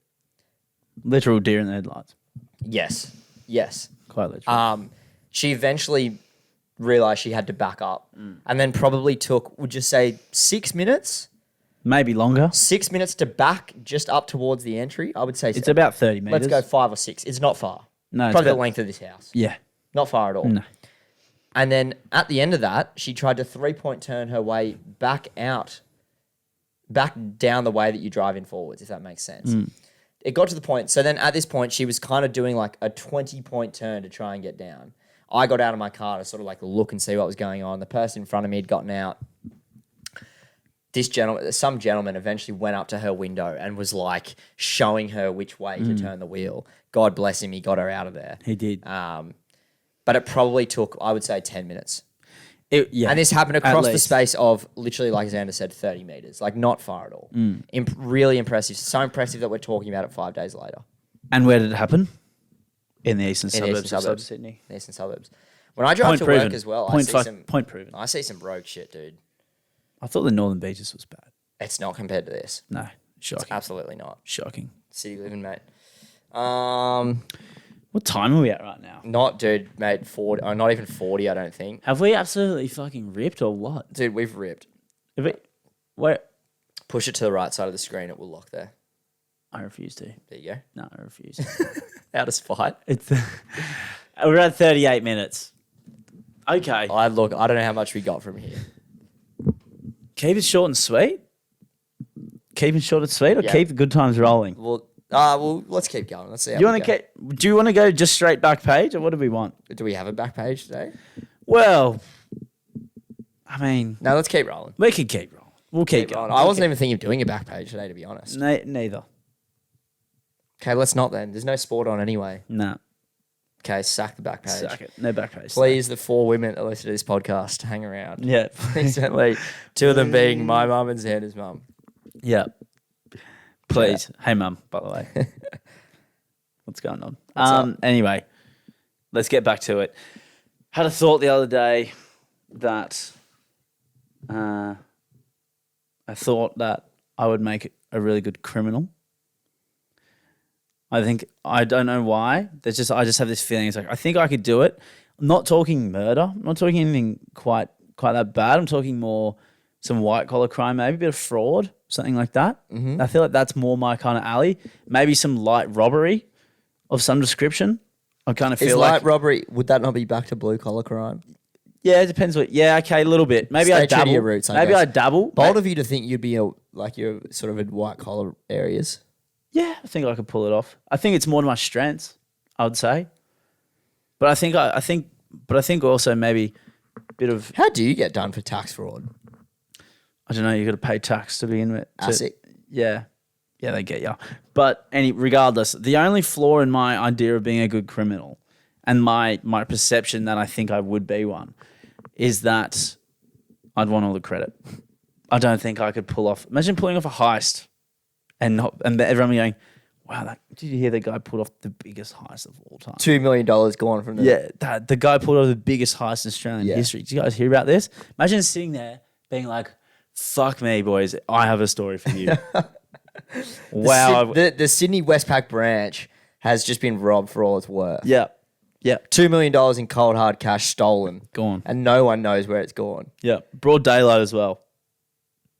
literal deer in the headlights. Yes. Quite literal. She eventually realized she had to back up, and then probably took, would you say, 6 minutes? Maybe longer. 6 minutes to back just up towards the entry. I would say It's about 30 meters. let's go 5 or 6. It's not far. No, it's Probably the about- length of this house. Yeah. Not far at all. No. And then at the end of that, she tried to 3-point turn her way back down the way that you drive in forwards, if that makes sense. It got to the point. So then at this point, she was kind of doing like a 20-point turn to try and get down. I got out of my car to sort of like look and see what was going on. The person in front of me had gotten out. Some gentleman eventually went up to her window and was like showing her which way to turn the wheel. God bless him, he got her out of there. He did. But it probably took, I would say, 10 minutes. Yeah. And this happened across the least. space of literally, like Xander said, 30 meters. Like not far at all. Really impressive. So impressive that we're talking about it 5 days later. And where did it happen? In the eastern In the suburbs eastern of suburbs. Sydney. The eastern suburbs. When I drive Point to proven. work as well, Point proven. I see some rogue shit, dude. I thought the Northern Beaches was bad. It's not compared to this. No. Shocking. Absolutely not. Shocking. City living, mate. What time are we at right now? Not, dude, mate, 40, or not even 40, I don't think. Have we absolutely fucking ripped or what? Dude, we've ripped. Have we, where? Push it to the right side of the screen, it will lock there. I refuse to. There you go. No, I refuse. Out of spite. It's we're at 38 minutes. Okay. I don't know how much we got from here. Keep it short and sweet. Keep it short and sweet, or Yeah. keep the good times rolling. Well, let's keep going. Let's see how Do you we want go. to do you want to go just straight back page, or what do we want? Do we have a back page today? Well, I mean, No, let's keep rolling. we can keep rolling. We'll keep going. I wasn't even thinking of doing a back page today, to be honest. Neither. Okay, let's not then. There's no sport on anyway. No. Okay, sack the back page. Suck it. No back page. Please, the 4 women that listen to this podcast, hang around. Yeah. Please don't leave. 2 of them being my mum and Xander's mum. Yeah. Please. Hey, mum, by the way. What's going on? up? Anyway, let's get back to it. Had a thought the other day that I thought that I would make a really good criminal. I don't know why. I just have this feeling. It's like I think I could do it. I'm not talking murder. I'm not talking anything quite that bad. I'm talking more some white collar crime, maybe a bit of fraud, something like that. I feel like that's more my kind of alley. Maybe some light robbery of some description. I kind of Is feel light like robbery, would that not be back to blue collar crime? yeah, it depends what. Yeah, okay, a little bit. Maybe I Stay true to dabble. your roots, I Maybe guess. I dabble. Bold of you to think you'd be you're sort of in white collar areas. Yeah, I think I could pull it off. I think it's more to my strengths, I would say. But I think also maybe a bit of How do you get done for tax fraud? I don't know. You got to pay tax to begin with. ASIC. Yeah, they get you. But regardless, the only flaw in my idea of being a good criminal and my perception that I think I would be one is that I'd want all the credit. I don't think I could pull off. Imagine pulling off a heist and everyone going, "Wow, did you hear the guy pulled off the biggest heist of all time?" $2 million gone from the Yeah, the guy pulled off the biggest heist in Australian Yeah. history. Did you guys hear about this? Imagine sitting there being like, "Fuck me, boys, I have a story for you." Wow. The Sydney Westpac branch has just been robbed for all it's worth. Yeah. $2 million in cold hard cash stolen. Gone. And no one knows where it's gone. Yeah. Broad daylight as well.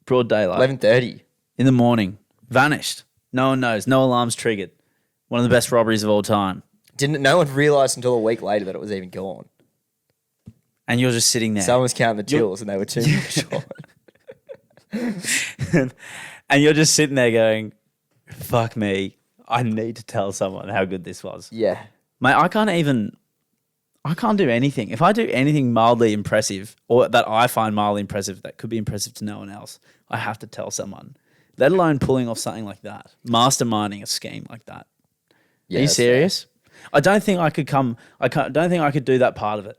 Broad daylight. 11:30. In the morning. Vanished. No one knows. No alarms triggered. One of the best robberies of all time. No one realised until a week later that it was even gone. And you're just sitting there. Someone was counting the tills and they were $2 million short. And you're just sitting there going, "Fuck me. I need to tell someone how good this was." Yeah. Mate, I can't do anything. If I do anything mildly impressive or that I find mildly impressive that could be impressive to no one else, I have to tell someone. let alone pulling off something like that, masterminding a scheme like that. Yeah, Are you that's fair. serious? I don't think I could come. Don't think I could do that part of it.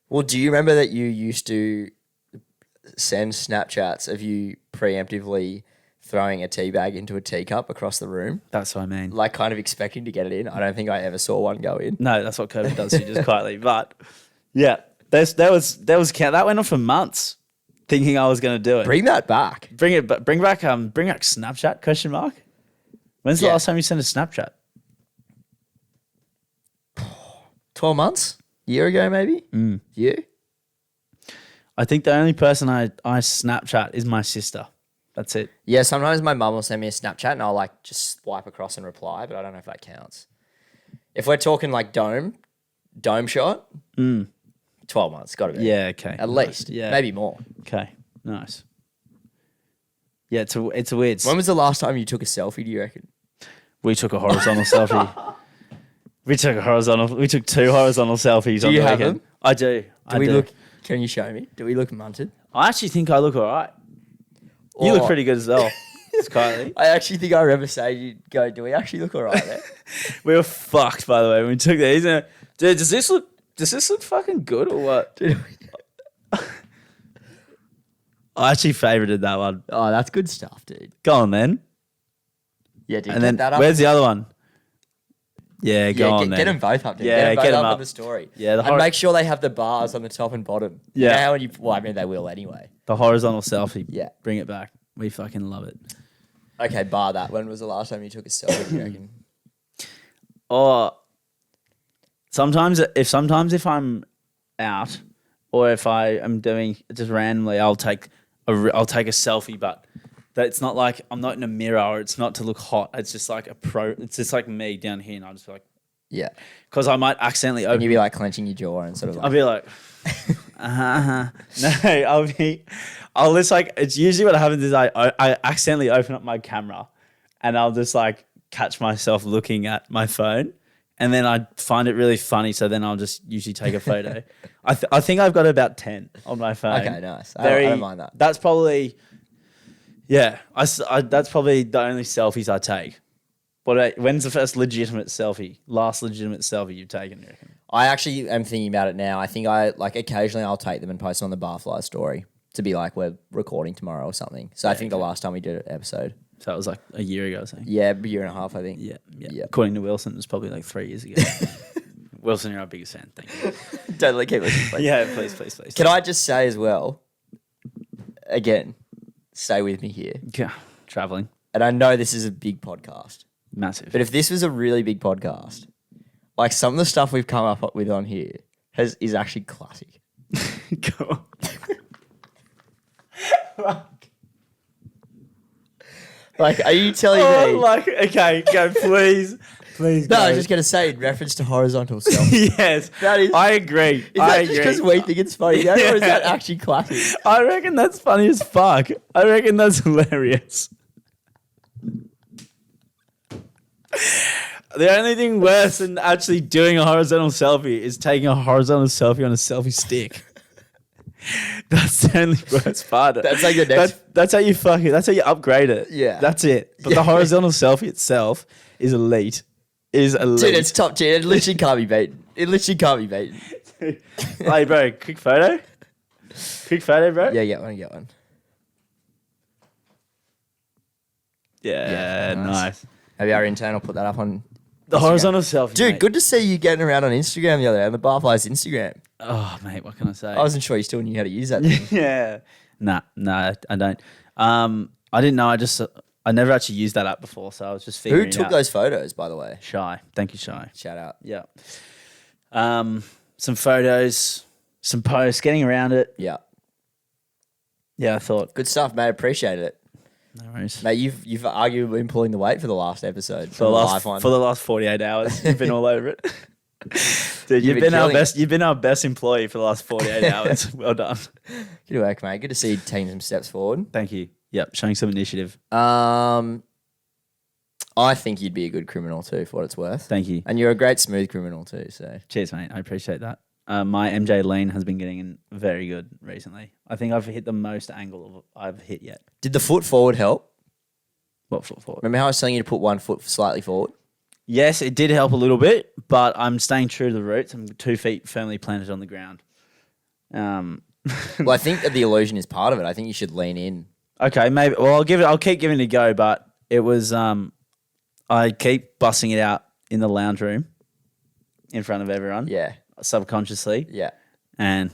Well, do you remember that you used to send Snapchats of you preemptively throwing a tea bag into a teacup across the room, That's what I mean. like kind of expecting to get it in? I don't think I ever saw one go in. No, that's what COVID does to you just quietly. But yeah, that went on for months, thinking I was going to do it. Bring that back. Bring back Snapchat? Question mark. When's the Yeah. last time you sent a Snapchat? 12 months? Year ago, maybe? You? I think the only person I Snapchat is my sister. That's it. Yeah, sometimes my mum will send me a Snapchat and I'll like just swipe across and reply, but I don't know if that counts. If we're talking like dome shot, 12 months, got to be. Yeah. Okay. At least. Yeah. Maybe more. Okay. Nice. Yeah. It's a weird. When was the last time you took a selfie, do you reckon? We took a horizontal selfie. We took two horizontal selfies. Do on you the have weekend. them? I do. Do we look? Can you show me? Do we look munted? I actually think I look all right. You look Or- pretty good as well. Quietly. I actually think I remember saying, you go, do we actually look all right there? We were fucked, by the way, when we took these. Dude, does this look fucking good or what? Dude, I actually favorited that one. oh, that's good stuff, dude. Go on, then. Yeah, dude. And then that up. where's the other one? Yeah, go on, get then. them both up, dude. Yeah, get get 'em them up up. on the story. Yeah, the and make sure they have the bars on the top and bottom. Yeah. You know how when you, well, I mean, they will anyway. The horizontal selfie. Yeah. Bring it back. We fucking love it. Okay, bar that. When was the last time you took a selfie, do you reckon? Or sometimes if I'm out or if I am doing just randomly, I'll take a selfie, but it's not like I'm not in a mirror or it's not to look hot. It's just like it's just like me down here and I'll just be like, Yeah. because I might accidentally And open. you'd be like clenching your jaw and sort of I'll like, be like, no, I'll just like, it's usually what happens is I accidentally open up my camera and I'll just like catch myself looking at my phone and then I find it really funny. So then I'll just usually take a photo. I think I've got about 10 on my phone. okay, nice. I don't mind that. That's probably, yeah, that's probably the only selfies I take. When's the last legitimate selfie you've taken, you reckon? I actually am thinking about it now. I think occasionally I'll take them and post them on the Barfly story to be like, we're recording tomorrow or something. So I think the last time we did an episode. So it was like a year ago or something. Yeah, a year and a half, I think. Yeah. Yeah. According to Wilson, it was probably like 3 years ago. Wilson, you're our biggest fan. Thank you. Totally keep listening. Please. Yeah, please. Can I just say as well, again, stay with me here. Yeah, traveling. And I know this is a big podcast, Massive. but if this was a really big podcast, like some of the stuff we've come up with on here is actually classic. Go on. Like, are you telling me? Okay, go, please. Please No, go. I was just going to say in reference to horizontal selfie. Yes, That is- I agree. Is that just because we think it's funny, though, or is that Yeah. actually classic? I reckon that's funny as fuck. I reckon that's hilarious. The only thing worse than actually doing a horizontal selfie is taking a horizontal selfie on a selfie stick. That's the only worst part. That's like the next- That's how you fuck it. That's how you upgrade it. Yeah. That's it. But Yeah. the horizontal selfie itself is elite. Dude, Dude, it's top tier. It literally can't be beaten. Hey, bro, quick photo. Quick photo, bro. Yeah, get one. Yeah, Yeah, nice. nice. Maybe our intern will put that up on The Instagram. horizontal selfie. Dude, mate. good to see you getting around on Instagram the other day, on the Barfly's Instagram. Oh, mate, what can I say? I wasn't sure you still knew how to use that thing. Yeah. Nah, I don't. I didn't know. I never actually used that app before, so I was just figuring Who it took out. those photos, by the way? Shy. Thank you, Shy. Shout out. Yeah. Some photos, some posts, getting around it. Yeah. Yeah, I thought. Good stuff, mate. Appreciate it. No worries. Mate, you've arguably been pulling the weight for the last episode. For the last 48 hours, you've been all over it. Dude, you've been been our killing best. You've been our best employee for the last 48 hours. Well done. Good work, mate. Good to see you taking some steps forward. Thank you. Yep, showing some initiative. I think you'd be a good criminal too, for what it's worth. Thank you. And you're a great smooth criminal too, so. Cheers, mate. I appreciate that. My MJ lean has been getting in very good recently. I think I've hit the most angle I've hit yet. Did the foot forward help? What foot forward? Remember how I was telling you to put 1 foot slightly forward? Yes, it did help a little bit, but I'm staying true to the roots. I'm 2 feet firmly planted on the ground. Well, I think that the illusion is part of it. I think you should lean in. Okay, maybe. Well, I'll keep giving it a go, but it was I keep bussing it out in the lounge room in front of everyone. Yeah. Subconsciously, Yeah. and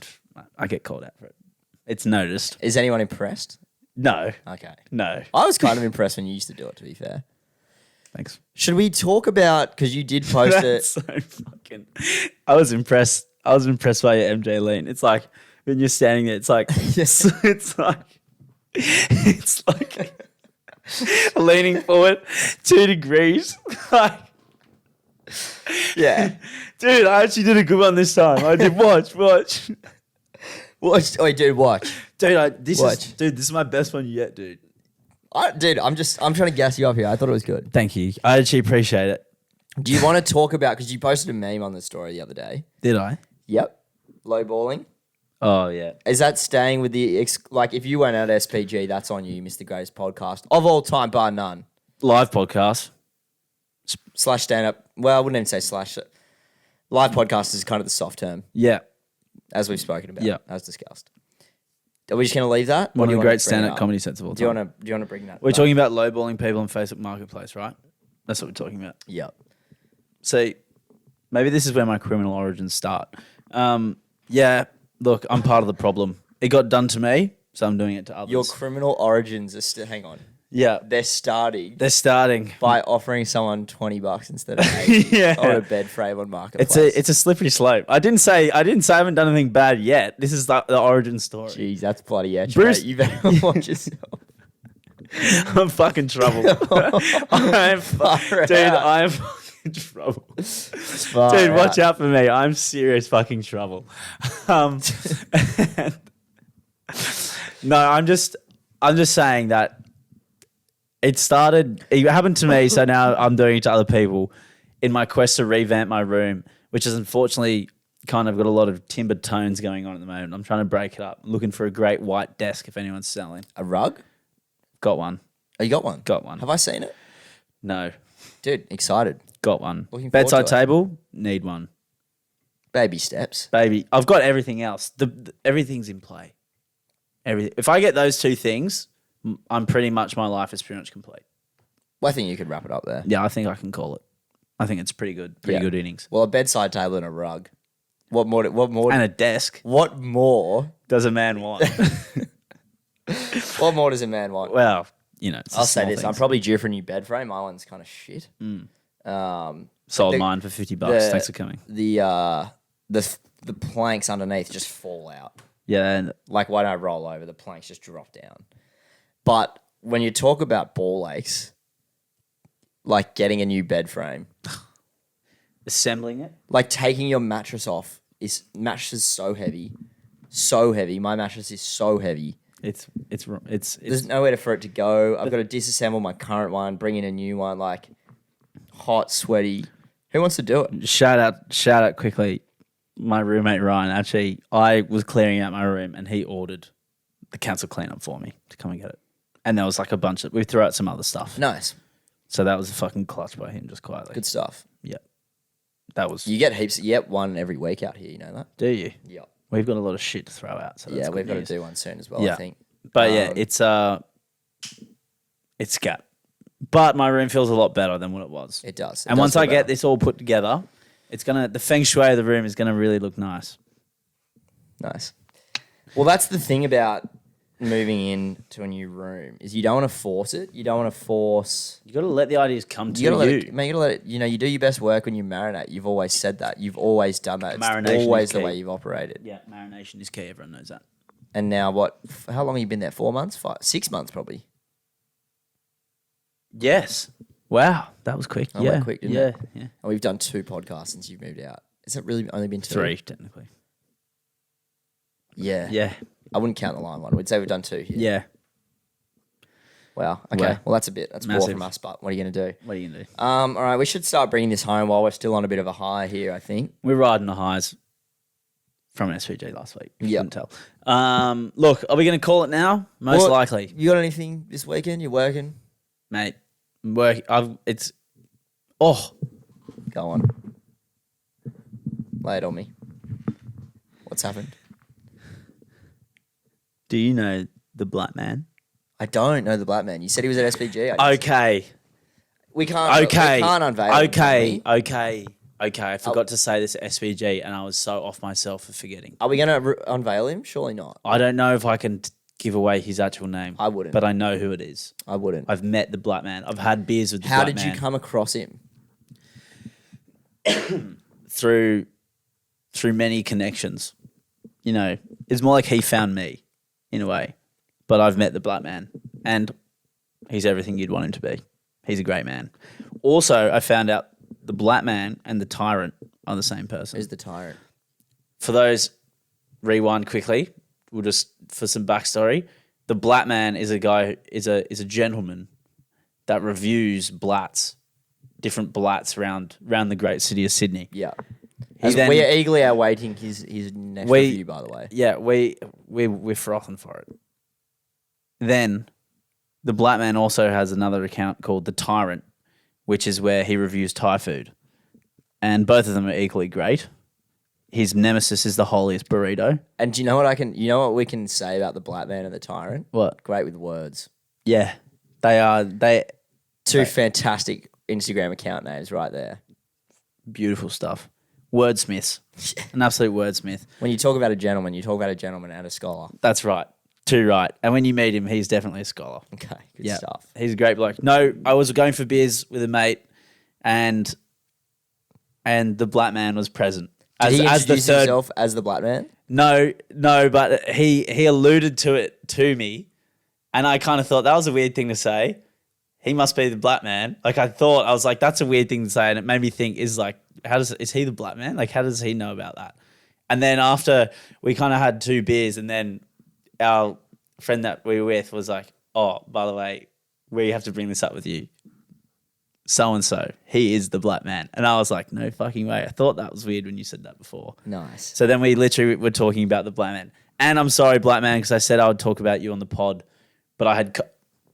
I get called out for it. It's noticed. Is anyone impressed? No, Okay. no. I was kind of impressed when you used to do it, to be fair. Thanks. Should we talk about, because you did post That's it. so fucking. I was impressed by your MJ lean. It's like when you're standing there. It's like it's like leaning forward 2 degrees. Like, Yeah. dude, I actually did a good one this time. I did watch. Watch. Wait, dude, watch. Dude, this Watch. is my best one yet, dude. Dude, I'm trying to gas you up here. I thought it was good. Thank you. I actually appreciate it. Do you want to talk about, because you posted a meme on the story the other day. Did I? Yep. Low balling. Oh yeah. Is that staying with the, like, if you went out SPG, that's on you. You missed the greatest podcast of all time, bar none. Live podcast. / stand up. Well, I wouldn't even say slash. Live podcast is kind of the soft term, Yeah. as we've spoken about, Yeah. as discussed. Are we just going to leave that? One Or do of you the wanna great bring it stand-up up? comedy sets of all Do you time. want to bring that? We're up? talking about lowballing people on Facebook Marketplace, right? That's what we're talking about. Yep. See, maybe this is where my criminal origins start. Yeah, look, I'm part of the problem. It got done to me, so I'm doing it to others. Your criminal origins are still. Hang on. yeah, They're starting they're starting. by offering someone $20 instead of 80 Yeah. on a bed frame on Marketplace. It's a slippery slope. I didn't say I haven't done anything bad yet. This is the origin story. Jeez, that's bloody edge. Bruce- Mate. You better watch yourself. I'm fucking trouble. I'm Far dude, out. I'm fucking trouble. Far Dude, watch out. out for me. I'm serious fucking trouble. No, I'm just saying that it happened to me, so now I'm doing it to other people in my quest to revamp my room, which has unfortunately kind of got a lot of timbered tones going on at the moment. I'm trying to break it up. I'm looking for a great white desk if anyone's selling. A rug? Got one. Oh, you got one? Got one. Have I seen it? No. Dude, excited. Got one. Looking forward Bedside to it. table, need one. Baby steps. Baby, I've got everything else. Everything's in play. Everything. If I get those 2 things, I'm pretty much, my life is pretty much complete. Well, I think you could wrap it up there. Yeah, I think I can call it. I think it's pretty good. Pretty Yeah. good innings. Well, a bedside table and a rug. What more? And a desk. What more? Does a man want? What more does a man want? Well, you know, it's the I'll say small this: I'm things. probably due for a new bed frame. My one's kind of shit. Sold the- mine for $50. the- Thanks for coming. The planks underneath just fall out. Yeah, and Like when I roll over, the planks just drop down. But when you talk about ball aches, like getting a new bed frame, assembling it. like taking your mattress off mattress is so heavy, so heavy. My mattress is so heavy. It's There's nowhere for it to go. I've got to disassemble my current one, bring in a new one. Like hot, sweaty. Who wants to do it? shout out quickly. My roommate Ryan, actually, I was clearing out my room and he ordered the council cleanup for me to come and get it. And there was like a bunch of, we threw out some other stuff. Nice, So that was a fucking clutch by him, just quietly. good stuff. Yeah. That was, You get heaps. You get one every week out here. You know that? do you? Yeah. We've got a lot of shit to throw out. So that's Yeah, good we've got to news. do one soon as well. Yeah. I think. But yeah, Um, it's scat. But my room feels a lot better than what it was. It does. It And does once feel I get better. this all put together, the feng shui of the room is gonna really look nice. Nice. Well, that's the thing about moving into a new room is you don't want to force it. You don't want to force. You gotta let the ideas come to You gotta let you. it. Man, you gotta let it. You know, you do your best work when you marinate. You've always said that. You've always done that. It's Marination is always the key. way you've operated. Yeah, marination is key. Everyone knows that. And now what? How long have you been there? 4 months? 6 months probably. Yes. Wow, that was quick. That yeah, went quick, didn't yeah, it? yeah. And we've done 2 podcasts since you've moved out. Has it really only been 2? 3 technically. Yeah. Yeah, I wouldn't count the line one. We'd say we've done 2 here. yeah. Wow. Okay. Wow. Well, that's a bit. That's more Massive. from us. But what are you going to do? What are you gonna do? All right. We should start bringing this home while we're still on a bit of a high here. I think. We're riding the highs from SVG last week. You Yep. couldn't tell. Look, are we gonna call it now? Most Well, likely, You got anything this weekend? You're working? mate. It's oh, Go on. Lay it on me. What's happened? do you know the Black Man? I don't know the Black Man. You said he was at SPG. I guess. Okay. We can't. We can't unveil. him, can we? Okay. I forgot to say this at SVG, and I was so off myself for forgetting. Are we going to unveil him? Surely not. I don't know if I can give away his actual name. I wouldn't. But I know who it is. I wouldn't. I've met the Black Man. I've had beers with the How Black did Man. you come across him? Through many connections. You know, it's more like he found me, in a way. But I've met the Black Man, and he's everything you'd want him to be. He's a great man. Also, I found out the Black Man and the Tyrant are the same person. Who's the Tyrant? For those, rewind quickly. We'll just for some backstory. The Black Man is a guy is a gentleman that reviews blats, different blats around the great city of Sydney. Yeah. He then- We are eagerly awaiting his next review, by the way. Yeah, we're frothing for it. Then, the Black Man also has another account called The Tyrant, which is where he reviews Thai food. And both of them are equally great. His nemesis is the holiest burrito. And do you know what we can say about the Black Man and the Tyrant? What? Great with words. Yeah. Two fantastic Instagram account names right there. Beautiful stuff. Wordsmiths. An absolute wordsmith. When you talk about a gentleman, you talk about a gentleman and a scholar. That's right. Too right. And when you meet him, he's definitely a scholar. Okay, good Yeah. stuff. He's a great bloke. No, I was going for beers with a mate and the Black Man was present. Did he as the introduce third himself as the Black Man? No, but he alluded to it to me, and I kind of thought that was a weird thing to say. He must be the Black Man. Like I was like, that's a weird thing to say, and it made me think, is he the Black Man? Like, how does he know about that? And then after we kind of had 2 beers, and then our friend that we were with was like, oh, by the way, we have to bring this up with you. So-and-so, he is the Black Man. And I was like, no fucking way. I thought that was weird when you said that before. Nice. So then we literally were talking about the Black Man. And I'm sorry, Black Man, because I said I would talk about you on the pod, but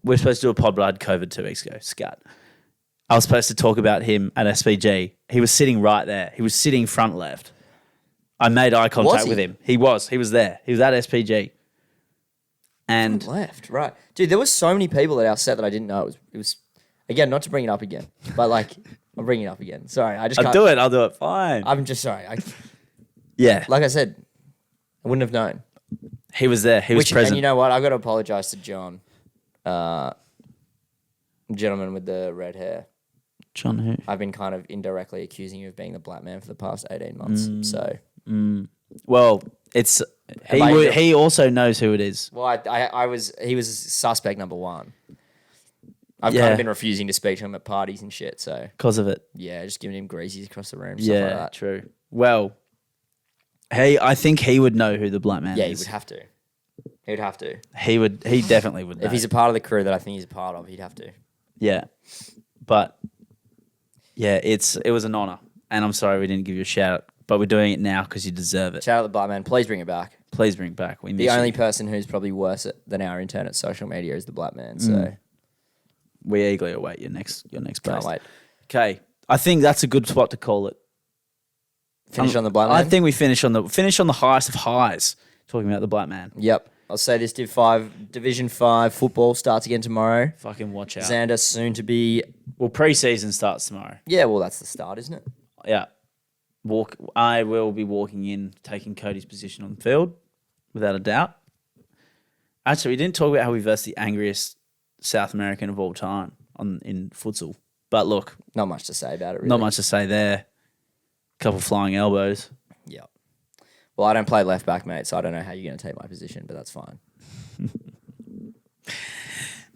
we're supposed to do a pod, but I had COVID 2 weeks ago. Scat. I was supposed to talk about him at SPG. He was sitting right there. He was sitting front left. I made eye contact with him. He was there. He was at SPG. And Left, right. Dude, there was so many people at our set that I didn't know. It was again, not to bring it up again, but like, I'm bringing it up again. Sorry, I just can't. I'll do it. Fine. I'm just sorry. Yeah. Like I said, I wouldn't have known. He was there. He was present. And you know what? I've got to apologize to John. Gentleman with the red hair. John who? I've been kind of indirectly accusing you of being the Black Man for the past 18 months. So, Well, it's he also knows who it is. well, he was suspect number 1. I've Yeah. kind of been refusing to speak to him at parties and shit. So, Because of it. yeah, just giving him greasies across the room, stuff like that. True. Well, I think he would know who the Black Man Yeah, he is. would have to. He would have to. He definitely would know. If he's a part of the crew that I think he's a part of, he'd have to. Yeah. But yeah, it was an honor. And I'm sorry we didn't give you a shout out, but we're doing it now because you deserve it. Shout out to the Black Man. Please bring it back. Please bring it back. We miss The you. only person who's probably worse than our intern at social media is the Black Man. So, We eagerly await your next can't post. wait. Okay. I think that's a good spot to call it. Finish on the Black Man? I think we finish on the highest of highs, talking about the Black Man. Yep. I'll say this, Division 5 football starts again tomorrow. Fucking watch out. Xander soon to be... Well, pre-season starts tomorrow. Yeah, well, that's the start, isn't it? Yeah. I will be walking in, taking Cody's position on the field, without a doubt. Actually, we didn't talk about how we versed the angriest South American of all time in futsal. But look, Not much to say about it, really. not much to say there. Couple flying elbows. Yep. Well, I don't play left back, mate, so I don't know how you're going to take my position, but that's fine.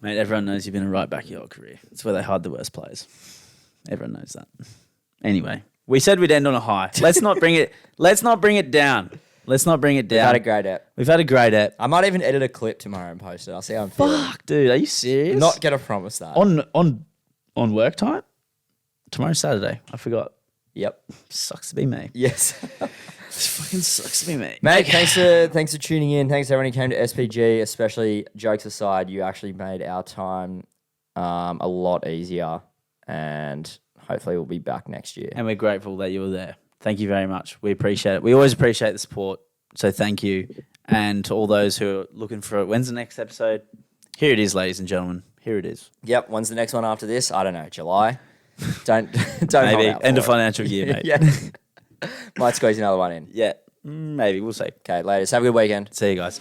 Mate, everyone knows you've been a right back your whole career. It's where they hide the worst players. Everyone knows that. Anyway, we said we'd end on a high. Let's not bring it down. Let's not bring it down. We've had a great ep. We've had a great ep. I might even edit a clip tomorrow and post it. I'll see how I'm feeling. Fuck, dude, are you serious? Not going to promise that. on work time? Tomorrow's Saturday. I forgot. Yep. Sucks to be me. Yes. This fucking sucks to be me. Mate, thanks for tuning in. Thanks to everyone who came to SPG, especially jokes aside, you actually made our time a lot easier, and hopefully we'll be back next year. And we're grateful that you were there. Thank you very much. We appreciate it. We always appreciate the support. So thank you. And to all those who are looking for it, when's the next episode? Here it is, ladies and gentlemen. Here it is. Yep. When's the next one after this? I don't know. July. Don't Maybe hold out end for of it. financial year, mate. Yeah. Might squeeze another one in. Yeah. Maybe. We'll see. Okay, ladies. Have a good weekend. See you guys.